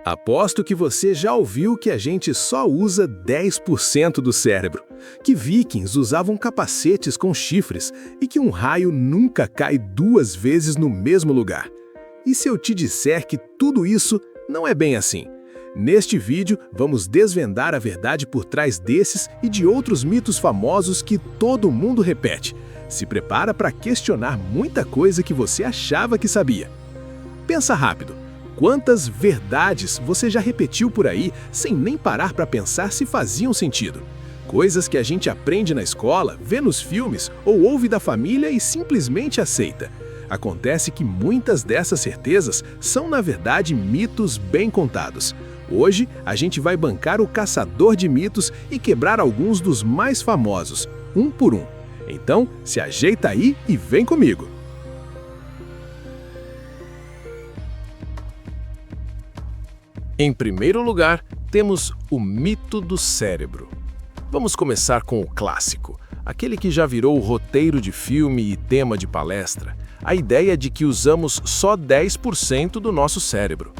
Aposto que você já ouviu que a gente só usa 10% do cérebro, que vikings usavam capacetes com chifres e que um raio nunca cai duas vezes no mesmo lugar. E se eu te disser que tudo isso não é bem assim? Neste vídeo, vamos desvendar a verdade por trás desses e de outros mitos famosos que todo mundo repete. Se prepara para questionar muita coisa que você achava que sabia. Pensa rápido. Quantas verdades você já repetiu por aí sem nem parar para pensar se faziam sentido? Coisas que a gente aprende na escola, vê nos filmes ou ouve da família e simplesmente aceita. Acontece que muitas dessas certezas são, na verdade, mitos bem contados. Hoje, a gente vai bancar o caçador de mitos e quebrar alguns dos mais famosos, um por um. Então, se ajeita aí e vem comigo! Em primeiro lugar, temos o mito do cérebro. Vamos começar com o clássico, aquele que já virou roteiro de filme e tema de palestra, a ideia de que usamos só 10% do nosso cérebro.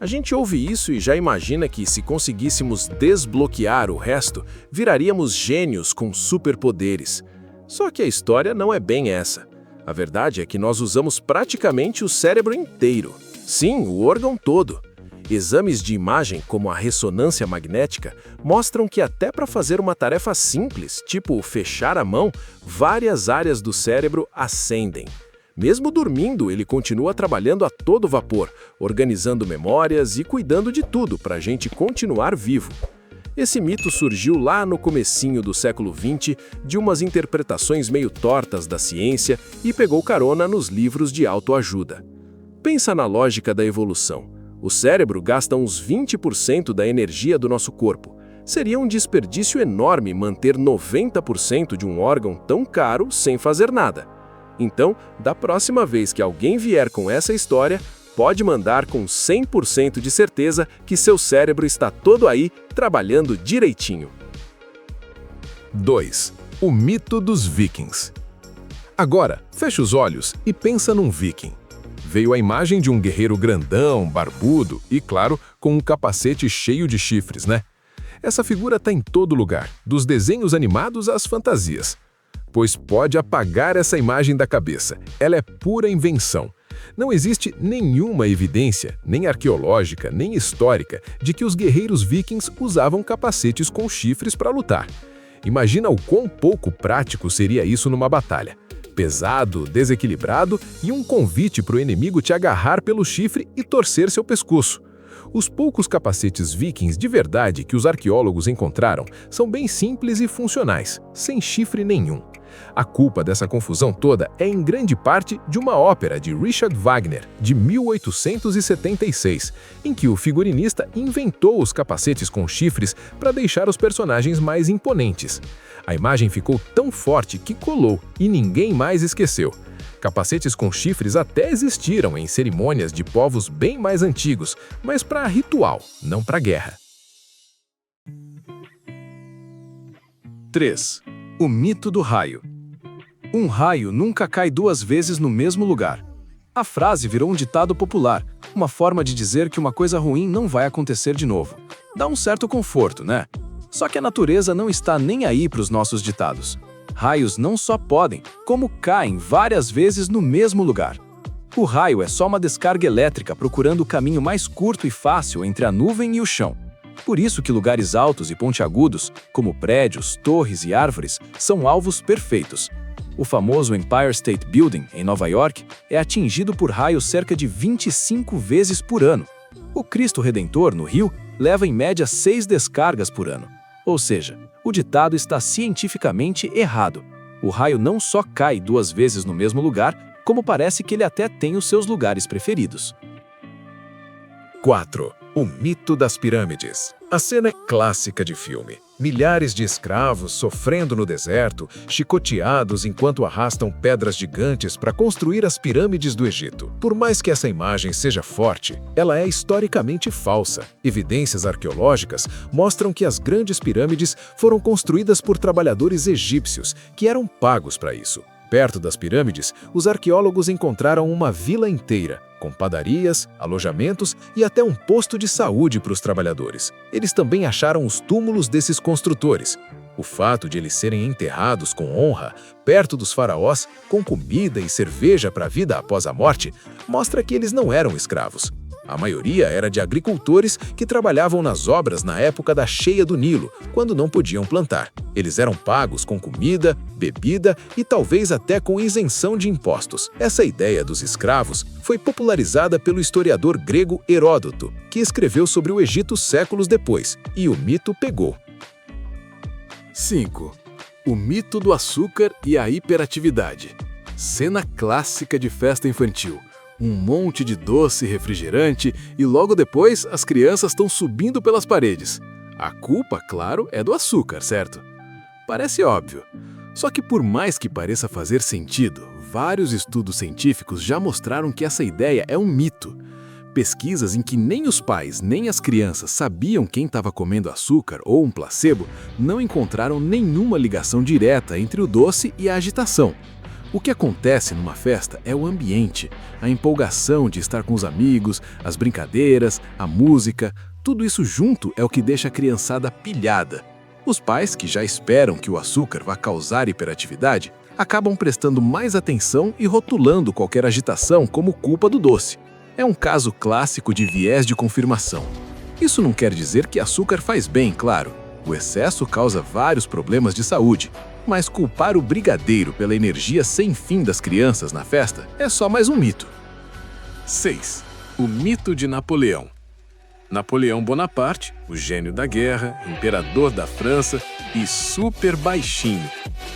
A gente ouve isso e já imagina que, se conseguíssemos desbloquear o resto, viraríamos gênios com superpoderes. Só que a história não é bem essa. A verdade é que nós usamos praticamente o cérebro inteiro. Sim, o órgão todo. Exames de imagem, como a ressonância magnética, mostram que até para fazer uma tarefa simples, tipo fechar a mão, várias áreas do cérebro acendem. Mesmo dormindo, ele continua trabalhando a todo vapor, organizando memórias e cuidando de tudo para a gente continuar vivo. Esse mito surgiu lá no comecinho do século XX, de umas interpretações meio tortas da ciência, e pegou carona nos livros de autoajuda. Pensa na lógica da evolução. O cérebro gasta uns 20% da energia do nosso corpo. Seria um desperdício enorme manter 90% de um órgão tão caro sem fazer nada. Então, da próxima vez que alguém vier com essa história, pode mandar com 100% de certeza que seu cérebro está todo aí, trabalhando direitinho. 2. O mito dos vikings. Agora, fecha os olhos e pensa num viking. Veio a imagem de um guerreiro grandão, barbudo e, claro, com um capacete cheio de chifres, né? Essa figura está em todo lugar, dos desenhos animados às fantasias. Pois pode apagar essa imagem da cabeça, ela é pura invenção. Não existe nenhuma evidência, nem arqueológica, nem histórica, de que os guerreiros vikings usavam capacetes com chifres para lutar. Imagina o quão pouco prático seria isso numa batalha. Pesado, desequilibrado e um convite para o inimigo te agarrar pelo chifre e torcer seu pescoço. Os poucos capacetes vikings de verdade que os arqueólogos encontraram são bem simples e funcionais, sem chifre nenhum. A culpa dessa confusão toda é em grande parte de uma ópera de Richard Wagner, de 1876, em que o figurinista inventou os capacetes com chifres para deixar os personagens mais imponentes. A imagem ficou tão forte que colou e ninguém mais esqueceu. Capacetes com chifres até existiram em cerimônias de povos bem mais antigos, mas para ritual, não para guerra. 3. O mito do raio. Um raio nunca cai duas vezes no mesmo lugar. A frase virou um ditado popular, uma forma de dizer que uma coisa ruim não vai acontecer de novo. Dá um certo conforto, né? Só que a natureza não está nem aí para os nossos ditados. Raios não só podem, como caem várias vezes no mesmo lugar. O raio é só uma descarga elétrica procurando o caminho mais curto e fácil entre a nuvem e o chão. Por isso que lugares altos e pontiagudos, como prédios, torres e árvores, são alvos perfeitos. O famoso Empire State Building, em Nova York, é atingido por raios cerca de 25 vezes por ano. O Cristo Redentor, no Rio, leva em média 6 descargas por ano. Ou seja, o ditado está cientificamente errado. O raio não só cai duas vezes no mesmo lugar, como parece que ele até tem os seus lugares preferidos. 4. O mito das pirâmides. A cena é clássica de filme. Milhares de escravos sofrendo no deserto, chicoteados enquanto arrastam pedras gigantes para construir as pirâmides do Egito. Por mais que essa imagem seja forte, ela é historicamente falsa. Evidências arqueológicas mostram que as grandes pirâmides foram construídas por trabalhadores egípcios, que eram pagos para isso. Perto das pirâmides, os arqueólogos encontraram uma vila inteira, com padarias, alojamentos e até um posto de saúde para os trabalhadores. Eles também acharam os túmulos desses construtores. O fato de eles serem enterrados com honra, perto dos faraós, com comida e cerveja para a vida após a morte, mostra que eles não eram escravos. A maioria era de agricultores que trabalhavam nas obras na época da cheia do Nilo, quando não podiam plantar. Eles eram pagos com comida, bebida e talvez até com isenção de impostos. Essa ideia dos escravos foi popularizada pelo historiador grego Heródoto, que escreveu sobre o Egito séculos depois, e o mito pegou. 5. O mito do açúcar e a hiperatividade. Cena clássica de festa infantil. Um monte de doce, refrigerante e logo depois as crianças estão subindo pelas paredes. A culpa, claro, é do açúcar, certo? Parece óbvio. Só que por mais que pareça fazer sentido, vários estudos científicos já mostraram que essa ideia é um mito. Pesquisas em que nem os pais nem as crianças sabiam quem estava comendo açúcar ou um placebo não encontraram nenhuma ligação direta entre o doce e a agitação. O que acontece numa festa é o ambiente, a empolgação de estar com os amigos, as brincadeiras, a música, tudo isso junto é o que deixa a criançada pilhada. Os pais, que já esperam que o açúcar vá causar hiperatividade, acabam prestando mais atenção e rotulando qualquer agitação como culpa do doce. É um caso clássico de viés de confirmação. Isso não quer dizer que açúcar faz bem, claro. O excesso causa vários problemas de saúde. Mas culpar o brigadeiro pela energia sem fim das crianças na festa é só mais um mito. 6. O mito de Napoleão. Napoleão Bonaparte, o gênio da guerra, imperador da França e super baixinho.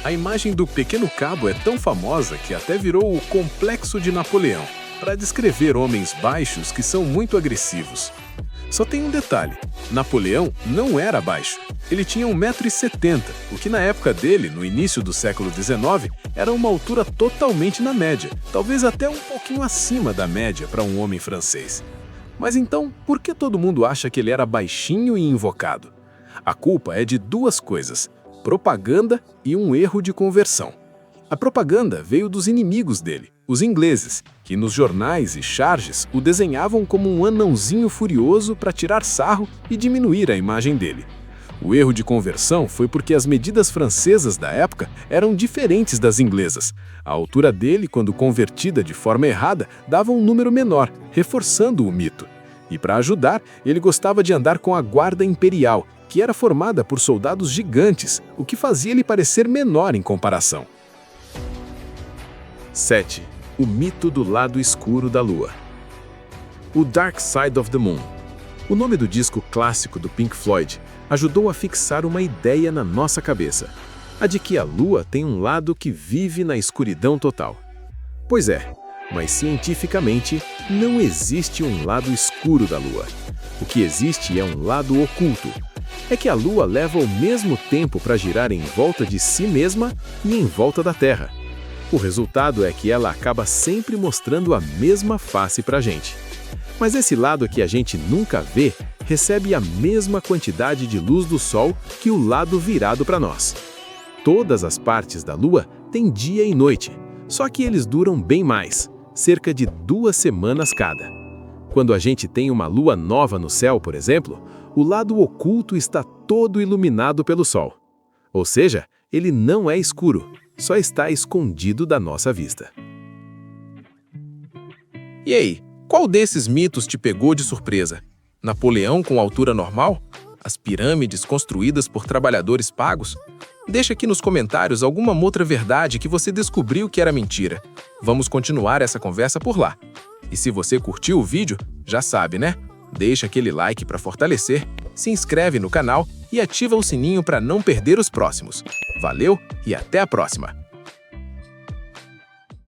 A imagem do pequeno cabo é tão famosa que até virou o Complexo de Napoleão, para descrever homens baixos que são muito agressivos. Só tem um detalhe, Napoleão não era baixo. Ele tinha 1,70 m, o que na época dele, no início do século XIX, era uma altura totalmente na média, talvez até um pouquinho acima da média para um homem francês. Mas então, por que todo mundo acha que ele era baixinho e invocado? A culpa é de duas coisas, propaganda e um erro de conversão. A propaganda veio dos inimigos dele, os ingleses, que nos jornais e charges o desenhavam como um anãozinho furioso para tirar sarro e diminuir a imagem dele. O erro de conversão foi porque as medidas francesas da época eram diferentes das inglesas. A altura dele, quando convertida de forma errada, dava um número menor, reforçando o mito. E para ajudar, ele gostava de andar com a guarda imperial, que era formada por soldados gigantes, o que fazia ele parecer menor em comparação. 7. O mito do lado escuro da Lua. O Dark Side of the Moon. O nome do disco clássico do Pink Floyd ajudou a fixar uma ideia na nossa cabeça, a de que a Lua tem um lado que vive na escuridão total. Pois é, mas cientificamente não existe um lado escuro da Lua. O que existe é um lado oculto. É que a Lua leva o mesmo tempo para girar em volta de si mesma e em volta da Terra. O resultado é que ela acaba sempre mostrando a mesma face pra gente. Mas esse lado que a gente nunca vê recebe a mesma quantidade de luz do Sol que o lado virado para nós. Todas as partes da Lua têm dia e noite, só que eles duram bem mais, cerca de 2 semanas cada. Quando a gente tem uma lua nova no céu, por exemplo, o lado oculto está todo iluminado pelo Sol. Ou seja, ele não é escuro, só está escondido da nossa vista. E aí, qual desses mitos te pegou de surpresa? Napoleão com altura normal? As pirâmides construídas por trabalhadores pagos? Deixa aqui nos comentários alguma outra verdade que você descobriu que era mentira. Vamos continuar essa conversa por lá. E se você curtiu o vídeo, já sabe, né? Deixa aquele like para fortalecer, se inscreve no canal e ativa o sininho para não perder os próximos. Valeu e até a próxima!